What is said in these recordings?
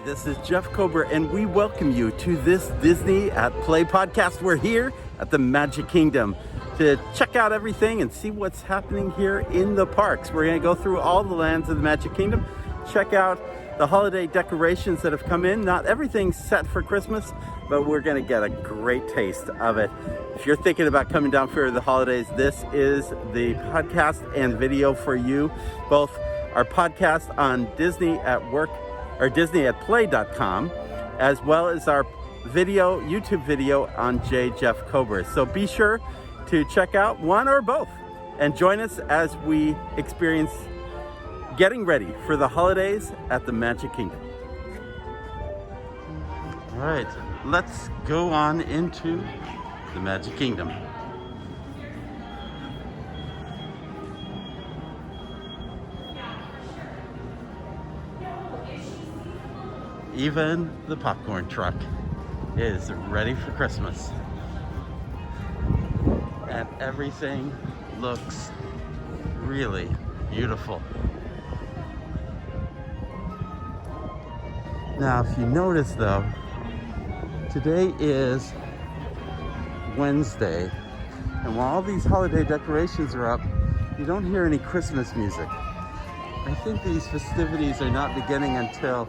This is Jeff Kober, and we welcome you to this Disney at Play podcast. We're here at the Magic Kingdom to check out everything and see what's happening here in the parks. We're going to go through all the lands of the Magic Kingdom, check out the holiday decorations that have come in. Not everything's set for Christmas, but we're going to get a great taste of it. If you're thinking about coming down for the holidays, this is the podcast and video for you. Both our podcast on Disney at Work or DisneyAtPlay.com, as well as our video, YouTube video on Jeff Kober. So be sure to check out one or both and join us as we experience getting ready for the holidays at the Magic Kingdom. All right, let's go on into the Magic Kingdom. Even the popcorn truck is ready for Christmas. And everything looks really beautiful. Now, if you notice though, today is Wednesday, and while all these holiday decorations are up, you don't hear any Christmas music. I think these festivities are not beginning until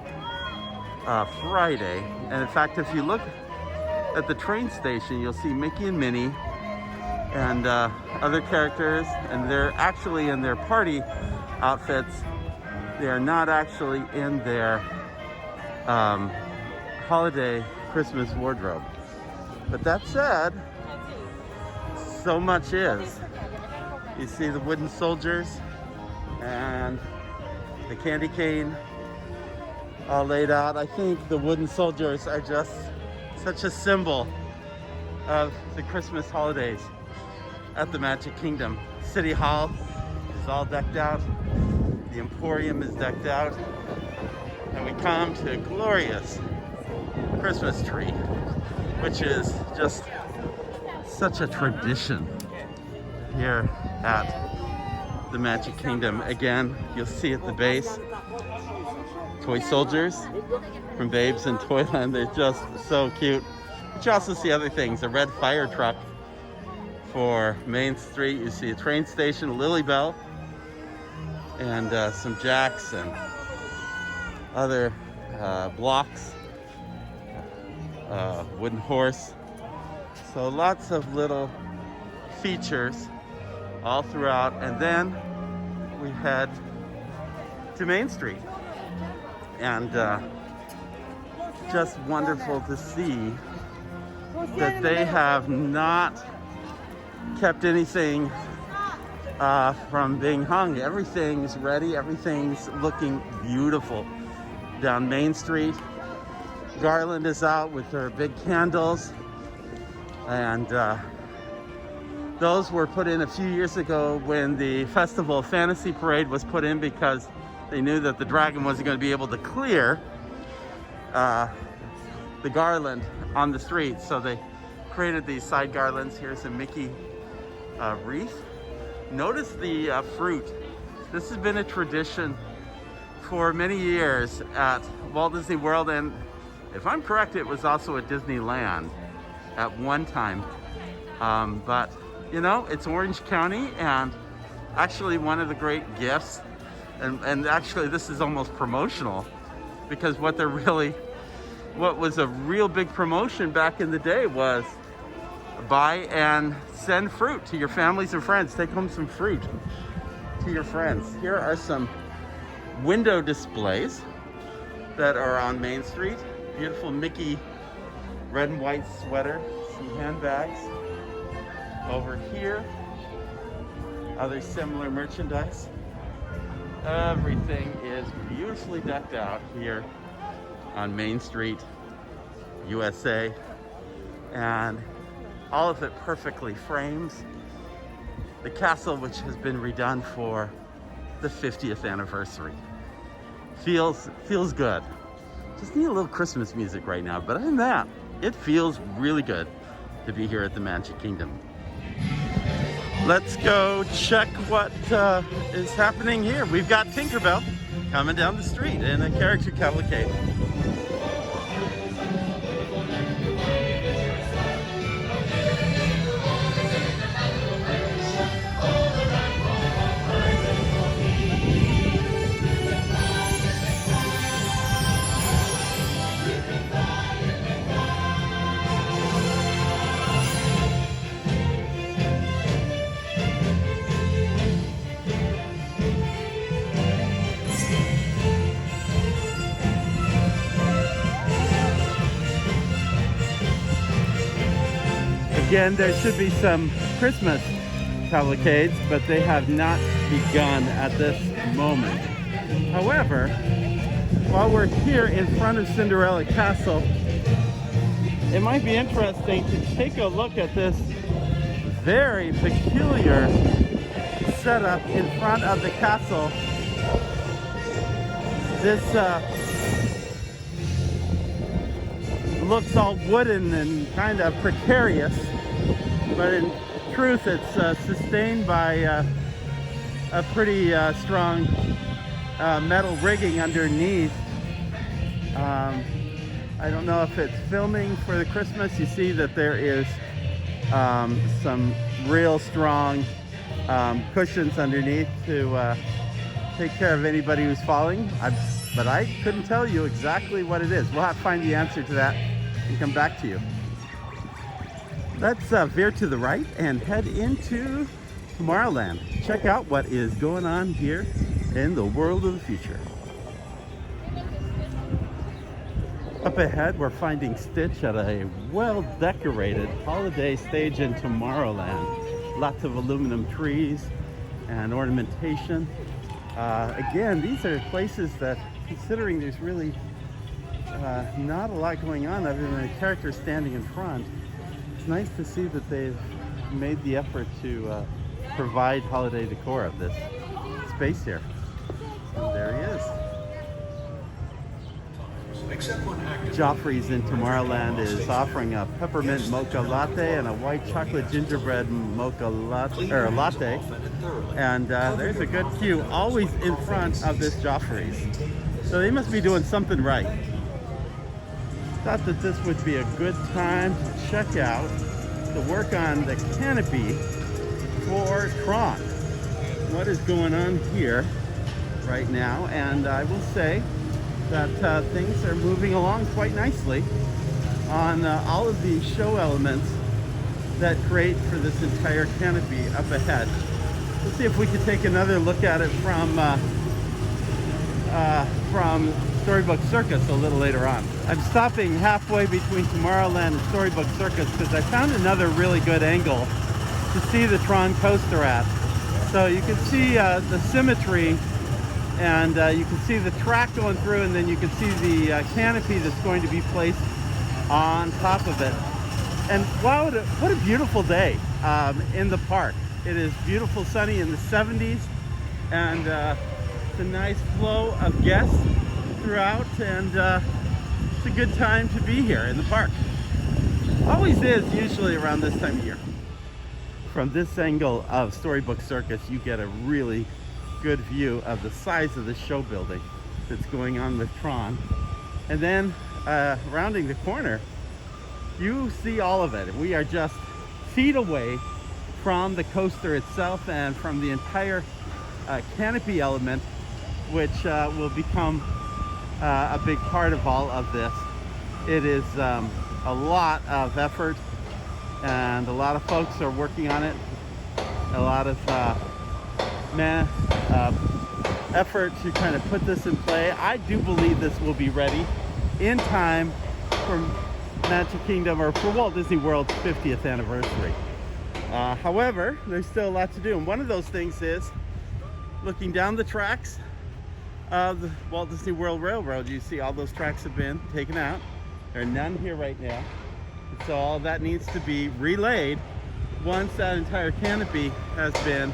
Friday. And in fact, if you look at the train station, you'll see Mickey and Minnie and other characters, and they're actually in their party outfits. They are not actually in their holiday Christmas wardrobe. But that said, so much is. You see the wooden soldiers and the candy cane all laid out. I think the wooden soldiers are just such a symbol of the Christmas holidays at the Magic Kingdom. City Hall is all decked out. The Emporium is decked out. And we come to a glorious Christmas tree, which is just such a tradition here at the Magic Kingdom. Again, you'll see at the base toy soldiers from Babes in Toyland. They're just so cute. But you also see other things, a red fire truck for Main Street. You see a train station, a Lily Bell, and some jacks and other blocks, wooden horse. So lots of little features all throughout. And then we head to Main Street. And just wonderful to see that they have not kept anything from being hung. Everything's ready, everything's looking beautiful down Main Street. Garland is out with her big candles, and those were put in a few years ago when the Festival of Fantasy Parade was put in, because they knew that the dragon wasn't going to be able to clear the garland on the street, so they created these side garlands. Here's a Mickey wreath. Notice the fruit. This has been a tradition for many years at Walt Disney World, and if I'm correct, it was also at Disneyland at one time. But you know, it's Orange County, and actually one of the great gifts, and actually this is almost promotional, because what was a real big promotion back in the day was buy and send fruit to your families and friends. Take home some fruit to your friends. Here are some window displays that are on Main Street. Beautiful Mickey red and white sweater, some handbags. Over here, other similar merchandise. Everything is beautifully decked out here on Main Street, USA, and all of it perfectly frames the castle, which has been redone for the 50th anniversary. Feels good. Just need a little Christmas music right now, but other than that, it feels really good to be here at the Magic Kingdom. Let's go check what is happening here. We've got Tinkerbell coming down the street in a character cavalcade. Again, there should be some Christmas cavalcades, but they have not begun at this moment. However, while we're here in front of Cinderella Castle, it might be interesting to take a look at this very peculiar setup in front of the castle. This looks all wooden and kind of precarious, but in truth it's sustained by a pretty strong metal rigging underneath. I don't know if it's filming for the Christmas. You see that there is some real strong cushions underneath to take care of anybody who's falling. But I couldn't tell you exactly what it is. We'll have to find the answer to that and come back to you. Let's veer to the right and head into Tomorrowland. Check out what is going on here in the world of the future. Up ahead, we're finding Stitch at a well-decorated holiday stage in Tomorrowland. Lots of aluminum trees and ornamentation. Again, these are places that, considering there's really not a lot going on other than a character standing in front, it's nice to see that they've made the effort to provide holiday decor of this space here. And there he is. Joffrey's in Tomorrowland is offering a peppermint mocha latte and a white chocolate gingerbread mocha latte, or latte. And there's a good queue always in front of this Joffrey's. So they must be doing something right. Thought that this would be a good time to check out the work on the canopy for Tron. What is going on here right now? And I will say that things are moving along quite nicely on all of the show elements that create for this entire canopy up ahead. Let's see if we can take another look at it from Storybook Circus a little later on. I'm stopping halfway between Tomorrowland and Storybook Circus because I found another really good angle to see the Tron coaster at. So you can see the symmetry, and you can see the track going through, and then you can see the canopy that's going to be placed on top of it. And wow, what a beautiful day in the park. It is beautiful, sunny in the 70s, and it's a nice flow of guests throughout, and it's a good time to be here in the park. Always is, usually around this time of year. From this angle of Storybook Circus, you get a really good view of the size of the show building that's going on with Tron. And then rounding the corner, you see all of it. We are just feet away from the coaster itself and from the entire canopy element, which will become a big part of all of this. It is a lot of effort, and a lot of folks are working on it. A lot of effort to kind of put this in play. I do believe this will be ready in time for Magic Kingdom, or for Walt Disney World's 50th anniversary. However, there's still a lot to do, and one of those things is looking down the tracks of the Walt Disney World Railroad. You see all those tracks have been taken out. There are none here right now. And so all that needs to be relayed once that entire canopy has been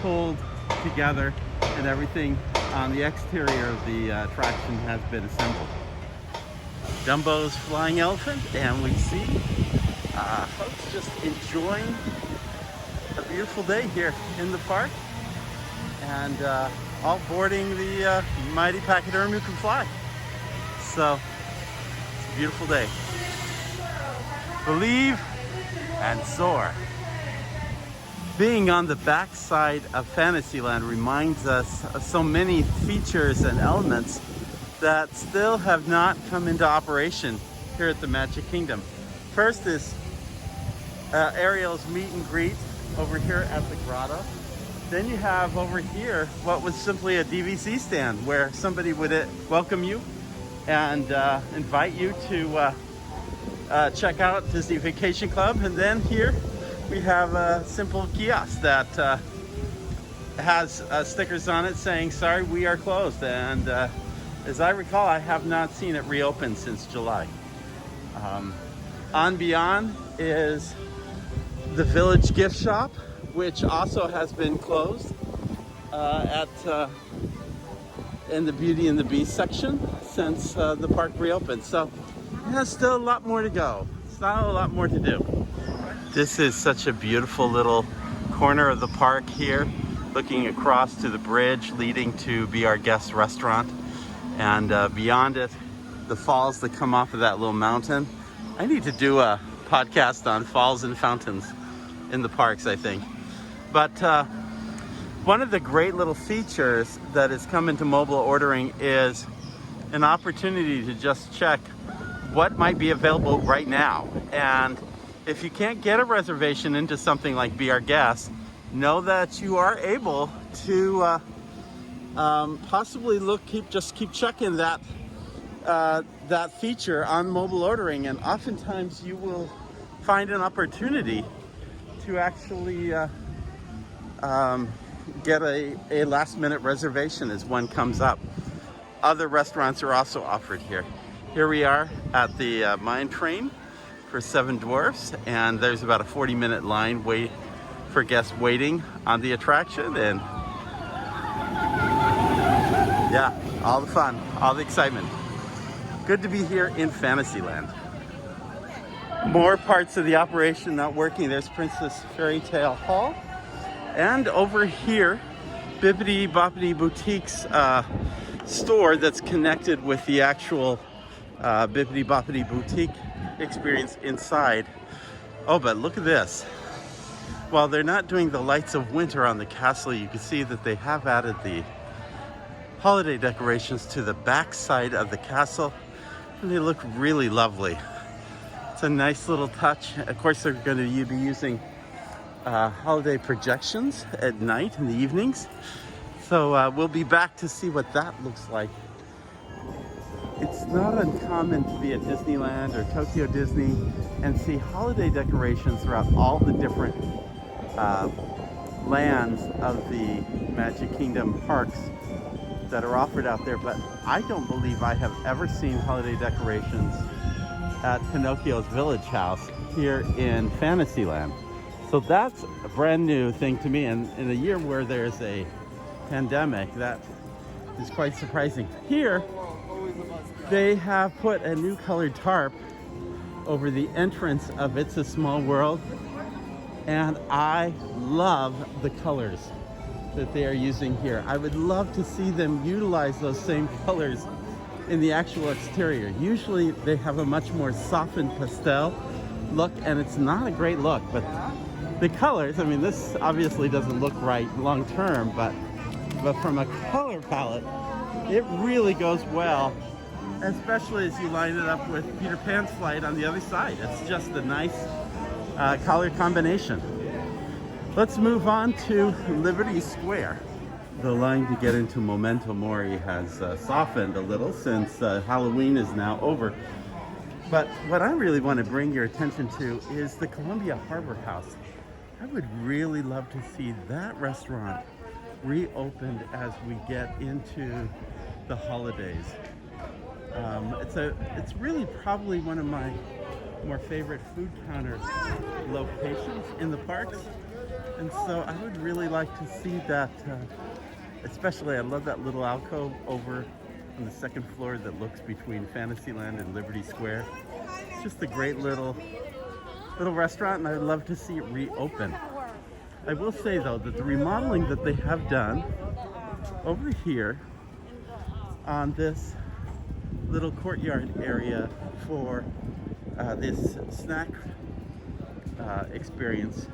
pulled together and everything on the exterior of the attraction has been assembled. Dumbo's Flying Elephant, and we see folks just enjoying a beautiful day here in the park, and all boarding the mighty pachyderm who can fly. So it's a beautiful day. Believe and soar. Being on the backside of Fantasyland reminds us of so many features and elements that still have not come into operation here at the Magic Kingdom. First is Ariel's meet and greet over here at the grotto. Then you have over here what was simply a DVC stand where somebody would welcome you and invite you to check out Disney Vacation Club. And then here we have a simple kiosk that has stickers on it saying, sorry, we are closed. And as I recall, I have not seen it reopen since July. On beyond is the Village Gift Shop, which also has been closed in the Beauty and the Beast section since the park reopened. So it has still a lot more to go. Still a lot more to do. This is such a beautiful little corner of the park here, looking across to the bridge leading to Be Our Guest restaurant. And beyond it, the falls that come off of that little mountain. I need to do a podcast on falls and fountains in the parks, I think. But one of the great little features that has come into mobile ordering is an opportunity to just check what might be available right now. And if you can't get a reservation into something like Be Our Guest, know that you are able to possibly keep checking that feature on mobile ordering, and oftentimes you will find an opportunity to actually get a last-minute reservation as one comes up. Other restaurants are also offered here. Here we are at the mine train for Seven Dwarfs, and there's about a 40-minute line for guests waiting on the attraction, and yeah, all the fun, all the excitement. Good to be here in Fantasyland. More parts of the operation not working. There's Princess Fairy Tale Hall. And over here, Bibbidi Bobbidi Boutique's store that's connected with the actual Bibbidi Bobbidi Boutique experience inside. Oh, but look at this. While they're not doing the lights of winter on the castle, you can see that they have added the holiday decorations to the back side of the castle, and they look really lovely. It's a nice little touch. Of course, they're going to be using holiday projections at night in the evenings. So we'll be back to see what that looks like. It's not uncommon to be at Disneyland or Tokyo Disney and see holiday decorations throughout all the different lands of the Magic Kingdom parks that are offered out there, but I don't believe I have ever seen holiday decorations at Pinocchio's Village House here in Fantasyland. So that's a brand new thing to me, and in a year where there's a pandemic, that is quite surprising. Here, they have put a new colored tarp over the entrance of It's a Small World, and I love the colors that they are using here. I would love to see them utilize those same colors in the actual exterior. Usually they have a much more softened pastel look, and it's not a great look, but the colors, I mean, this obviously doesn't look right long term, but from a color palette, it really goes well, especially as you line it up with Peter Pan's flight on the other side. It's just a nice color combination. Let's move on to Liberty Square. The line to get into Memento Mori has softened a little since Halloween is now over. But what I really want to bring your attention to is the Columbia Harbor House. I would really love to see that restaurant reopened as we get into the holidays. It's really probably one of my more favorite food counter locations in the parks. And so I would really like to see that, especially I love that little alcove over on the second floor that looks between Fantasyland and Liberty Square. It's just a great little restaurant, and I'd love to see it reopen. I will say though that the remodeling that they have done over here on this little courtyard area for this snack experience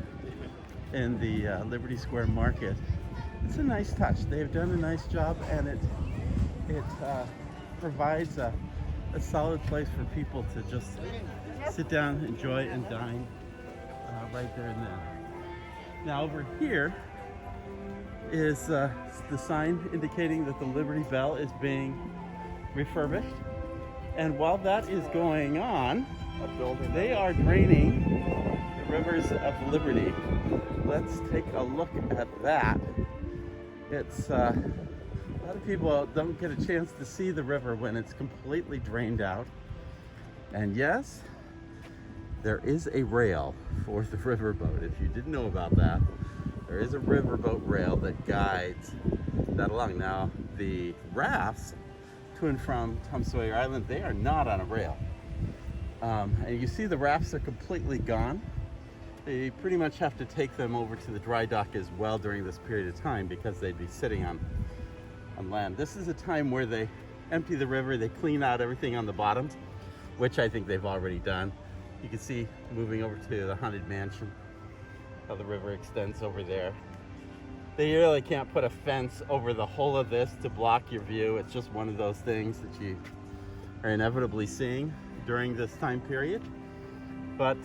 in the Liberty Square Market, it's a nice touch. They've done a nice job, and it provides a solid place for people to just sit down, enjoy, and dine right there and then. Now over here is the sign indicating that the Liberty Bell is being refurbished. And while that is going on, a building. They are draining the rivers of Liberty. Let's take a look at that. It's a lot of people don't get a chance to see the river when it's completely drained out. And yes, there is a rail for the riverboat. If you didn't know about that, there is a riverboat rail that guides that along. Now, the rafts to and from Tom Sawyer Island, they are not on a rail. And you see the rafts are completely gone. They pretty much have to take them over to the dry dock as well during this period of time because they'd be sitting on land. This is a time where they empty the river, they clean out everything on the bottoms, which I think they've already done. You can see moving over to the Haunted Mansion, how the river extends over there. They really can't put a fence over the whole of this to block your view. It's just one of those things that you are inevitably seeing during this time period. But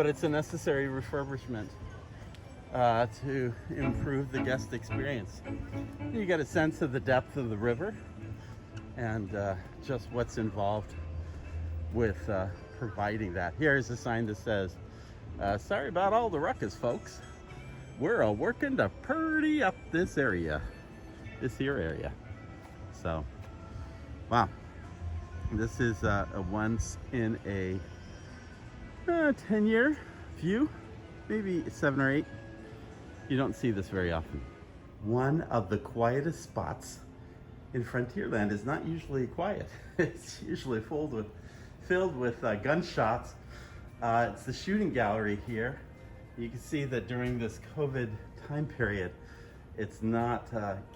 it's a necessary refurbishment to improve the guest experience. You get a sense of the depth of the river and just what's involved with providing that. Here's a sign that says, sorry about all the ruckus, folks. We're working to purdy up this area, this here area. So, wow. This is a once in a 10-year view, maybe 7 or 8. You don't see this very often. One of the quietest spots in Frontierland is not usually quiet. It's usually filled with gunshots. It's the shooting gallery here. You can see that during this COVID time period, it's not,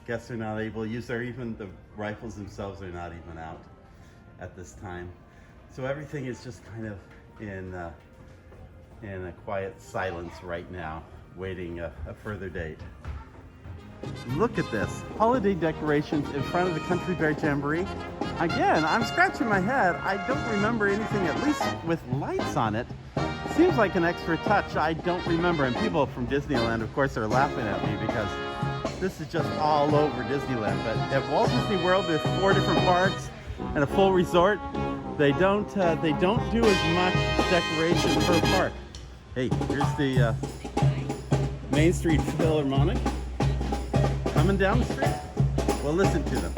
guests are not able to use, or even the rifles themselves are not even out at this time. So everything is just kind of in a quiet silence right now, waiting a further date. Look at this, holiday decorations in front of the Country Bear Jamboree. Again, I'm scratching my head. I don't remember anything, at least with lights on it. Seems like an extra touch. I don't remember. And people from Disneyland, of course, are laughing at me because this is just all over Disneyland. But at Walt Disney World, there's 4 different parks and a full resort. They don't do as much decoration per park. Hey, here's the Main Street Philharmonic coming down the street. Well, listen to them.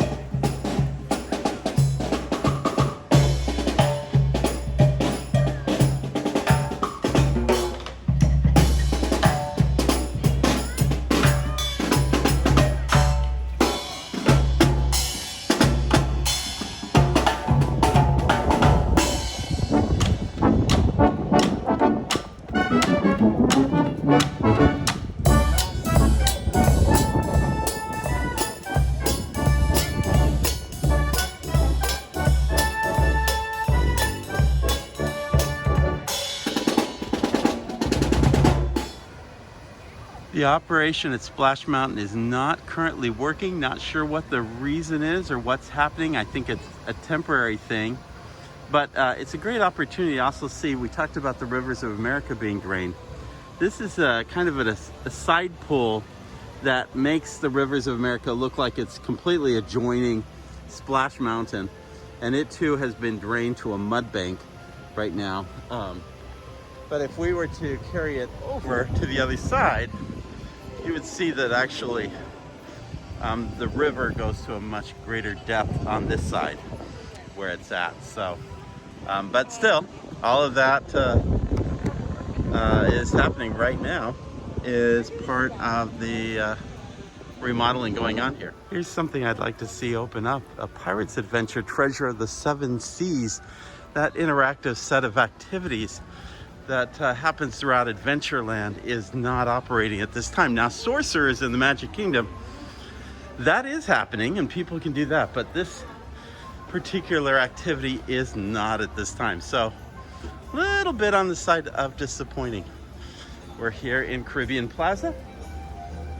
The operation at Splash Mountain is not currently working. Not sure what the reason is or what's happening. I think it's a temporary thing, but it's a great opportunity to also see, we talked about the rivers of America being drained. This is kind of a side pool that makes the rivers of America look like it's completely adjoining Splash Mountain, and it too has been drained to a mud bank right now. But if we were to carry it over to the other side, you would see that actually the river goes to a much greater depth on this side where it's at. So, but still, all of that is happening right now, is part of the remodeling going on here. Here's something I'd like to see open up, a Pirate's Adventure Treasure of the Seven Seas, that interactive set of activities that happens throughout Adventureland is not operating at this time. Now, Sorcerers in the Magic Kingdom, that is happening and people can do that, but this particular activity is not at this time. So, a little bit on the side of disappointing. We're here in Caribbean Plaza,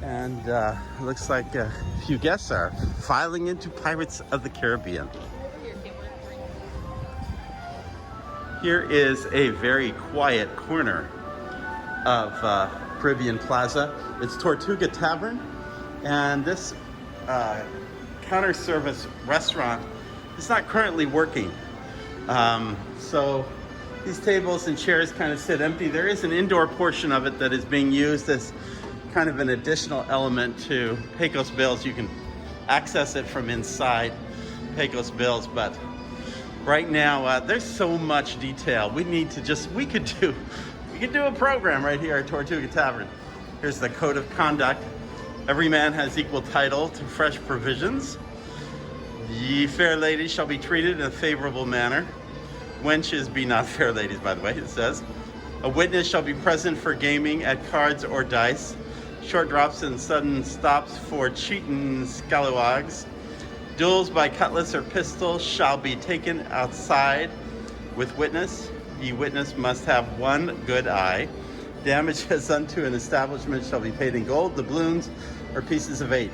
and it looks like a few guests are filing into Pirates of the Caribbean. Here is a very quiet corner of Caribbean Plaza. It's Tortuga Tavern, and this counter service restaurant is not currently working. So these tables and chairs kind of sit empty. There is an indoor portion of it that is being used as kind of an additional element to Pecos Bills. You can access it from inside Pecos Bills, but right now there's so much detail. We could do a program right here at Tortuga Tavern. Here's the code of conduct. Every man has equal title to fresh provisions. Ye fair ladies shall be treated in a favorable manner. Wenches be not fair ladies, by the way, it says. A witness shall be present for gaming at cards or dice. Short drops and sudden stops for cheatin' scalawags. Duels by cutlass or pistol shall be taken outside with witness. Ye witness must have one good eye. Damages unto an establishment shall be paid in gold, doubloons, or pieces of 8.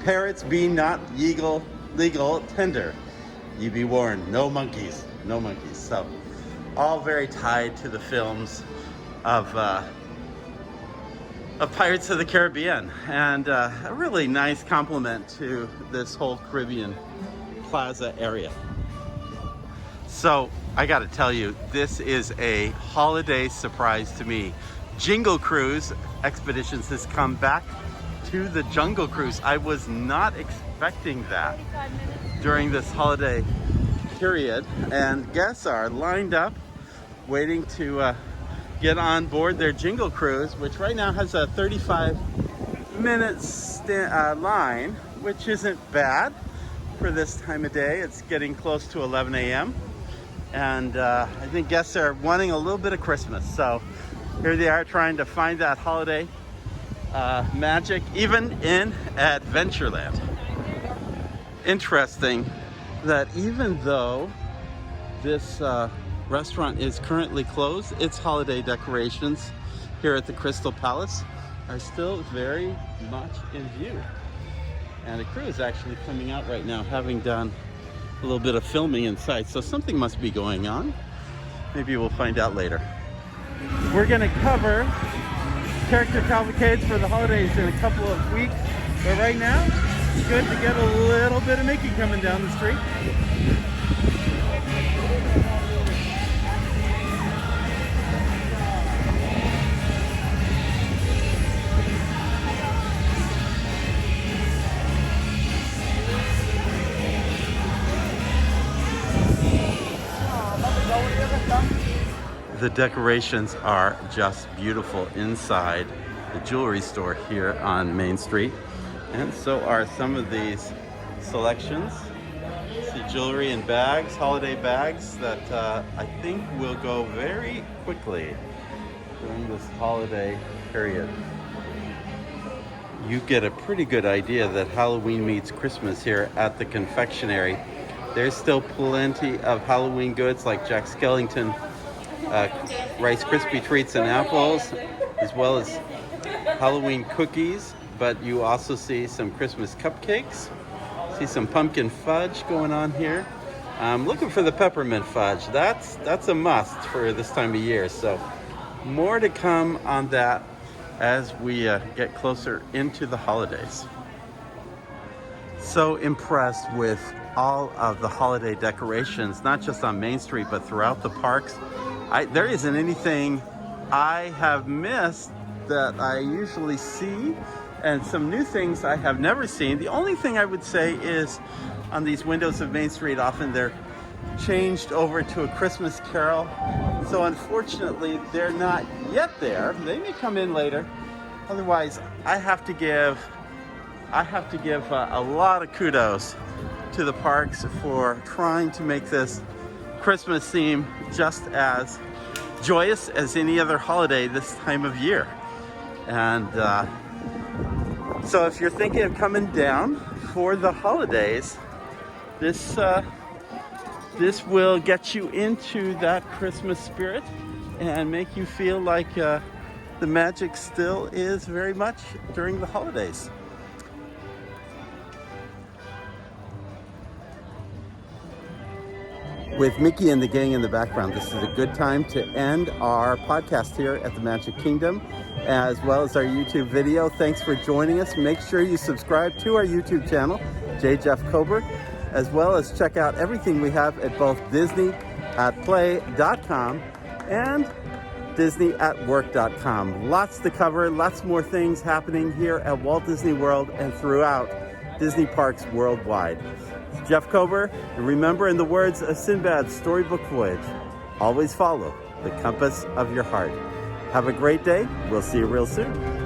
Parrots be not legal tender. Ye be warned, no monkeys, no monkeys. So, all very tied to the films of Pirates of the Caribbean, and a really nice compliment to this whole Caribbean Plaza area. So I got to tell you, this is a holiday surprise to me. Jingle Cruise Expeditions has come back to the Jungle Cruise. I was not expecting that during this holiday period, and guests are lined up waiting to get on board their Jingle Cruise, which right now has a 35-minute line, which isn't bad for this time of day. It's getting close to 11 a.m. and I think guests are wanting a little bit of Christmas. So here they are trying to find that holiday magic, even in Adventureland. Interesting that even though this restaurant is currently closed, its holiday decorations here at the Crystal Palace are still very much in view. And a crew is actually coming out right now, having done a little bit of filming inside. So something must be going on. Maybe we'll find out later. We're gonna cover character cavalcades for the holidays in a couple of weeks. But right now, it's good to get a little bit of Mickey coming down the street. The decorations are just beautiful inside the jewelry store here on Main Street, and so are some of these selections. See jewelry and bags, holiday bags that I think will go very quickly during this holiday period. You get a pretty good idea that Halloween meets Christmas here at the confectionery. There's still plenty of Halloween goods like Jack Skellington Rice Krispie treats and apples, as well as Halloween cookies, but you also see some Christmas cupcakes, see some pumpkin fudge going on here. I'm looking for the peppermint fudge. That's a must for this time of year, so more to come on that as we get closer into the holidays. So impressed with all of the holiday decorations, not just on Main Street, but throughout the parks. There isn't anything I have missed that I usually see, and some new things I have never seen. The only thing I would say is on these windows of Main Street, often they're changed over to a Christmas carol. So unfortunately, they're not yet there. They may come in later. Otherwise, I have to give a lot of kudos to the parks for trying to make this Christmas theme just as joyous as any other holiday this time of year. And so if you're thinking of coming down for the holidays, this will get you into that Christmas spirit and make you feel like the magic still is very much during the holidays. With Mickey and the gang in the background, this is a good time to end our podcast here at the Magic Kingdom, as well as our YouTube video. Thanks for joining us. Make sure you subscribe to our YouTube channel, J. Jeff Kober, as well as check out everything we have at both Disney disney@play.com and disney@work.com. Lots to cover, lots more things happening here at Walt Disney World and throughout Disney parks worldwide. It's Jeff Kober, and remember, in the words of Sinbad's storybook voyage, always follow the compass of your heart. Have a great day. We'll see you real soon.